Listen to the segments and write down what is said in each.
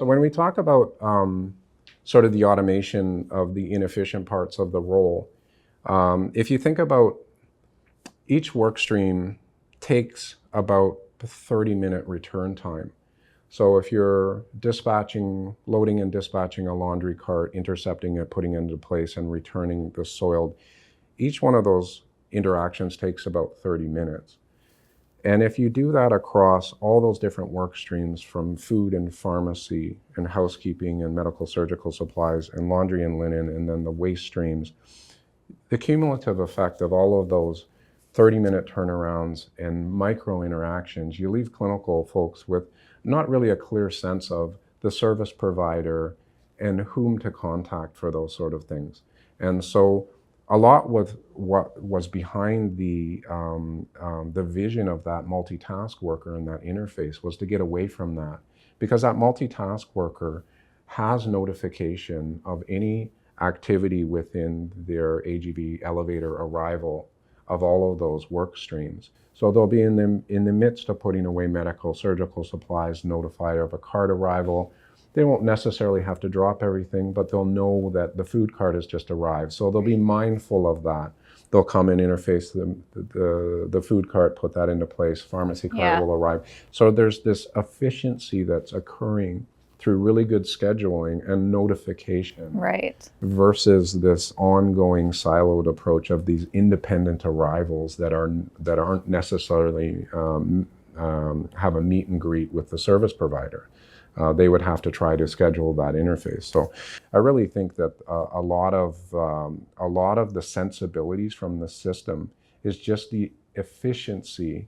So when we talk about sort of the automation of the inefficient parts of the role, if you think about each work stream takes about a 30-minute return time. So if you're loading and dispatching a laundry cart, intercepting it, putting it into place, and returning the soiled, each one of those interactions takes about 30 minutes. And if you do that across all those different work streams, from food and pharmacy and housekeeping and medical surgical supplies and laundry and linen, and then the waste streams, the cumulative effect of all of those 30-minute turnarounds and micro interactions, you leave clinical folks with not really a clear sense of the service provider and whom to contact for those sort of things. And so a lot with what was behind the vision of that multitask worker and that interface was to get away from that, because that multitask worker has notification of any activity within their AGV elevator arrival of all of those work streams. So they'll be in the midst of putting away medical surgical supplies, notified of a cart arrival. They won't necessarily have to drop everything, but they'll know that the food cart has just arrived. So they'll be mindful of that. They'll come and interface the food cart, put that into place, pharmacy cart will arrive. So there's this efficiency that's occurring through really good scheduling and notification, right, versus this ongoing siloed approach of these independent arrivals that aren't necessarily have a meet and greet with the service provider. They would have to try to schedule that interface. So I really think that a lot of the sensibilities from the system is just the efficiency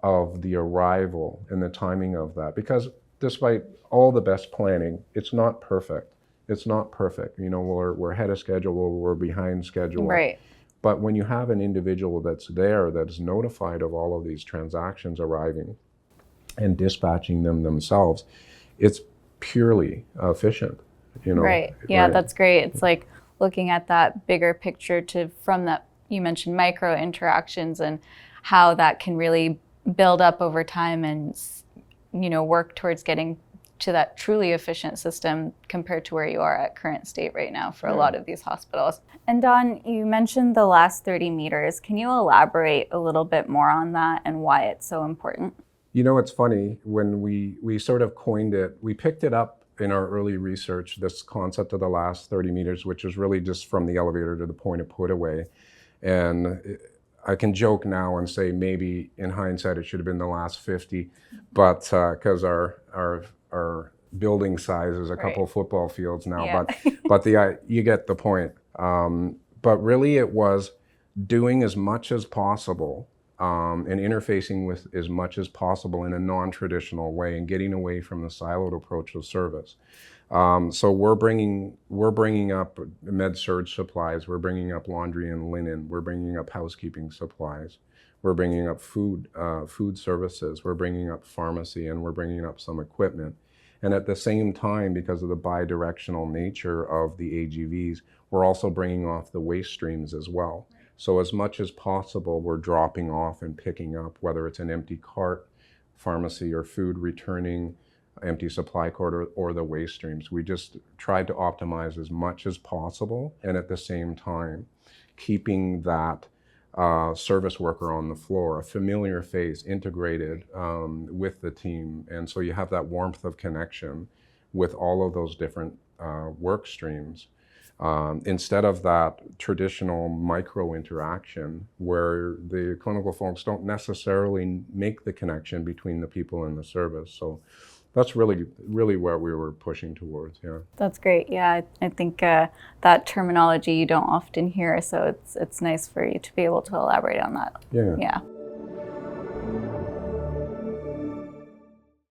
of the arrival and the timing of that. Because despite all the best planning, it's not perfect. It's not perfect. You know, we're ahead of schedule, we're behind schedule. Right. But when you have an individual that's there, that's notified of all of these transactions arriving and dispatching them themselves, it's purely efficient, you know. Right. Yeah, that's great. It's like looking at that bigger picture from that, you mentioned micro interactions and how that can really build up over time and, you know, work towards getting to that truly efficient system compared to where you are at current state right now for a lot of these hospitals. And Don, you mentioned the last 30 meters. Can you elaborate a little bit more on that and why it's so important? You know, it's funny, when we sort of coined it, we picked it up in our early research, this concept of the last 30 meters, which is really just from the elevator to the point of put away. And I can joke now and say maybe in hindsight it should have been the last 50, but because our building size is a couple of football fields now, but you get the point. But really it was doing as much as possible and interfacing with as much as possible in a non-traditional way and getting away from the siloed approach of service. So we're bringing up med-surg supplies, we're bringing up laundry and linen, we're bringing up housekeeping supplies, we're bringing up food services, we're bringing up pharmacy, and we're bringing up some equipment. And at the same time, because of the bi-directional nature of the AGVs, we're also bringing off the waste streams as well. So as much as possible, we're dropping off and picking up, whether it's an empty cart, pharmacy or food returning, empty supply cart, or the waste streams. We just tried to optimize as much as possible, and at the same time, keeping that service worker on the floor, a familiar face, integrated with the team. And so you have that warmth of connection with all of those different work streams. Instead of that traditional micro interaction where the clinical folks don't necessarily make the connection between the people in the service. So that's really what we were pushing towards. Yeah. That's great. Yeah, I think that terminology you don't often hear, so it's nice for you to be able to elaborate on that. Yeah. Yeah.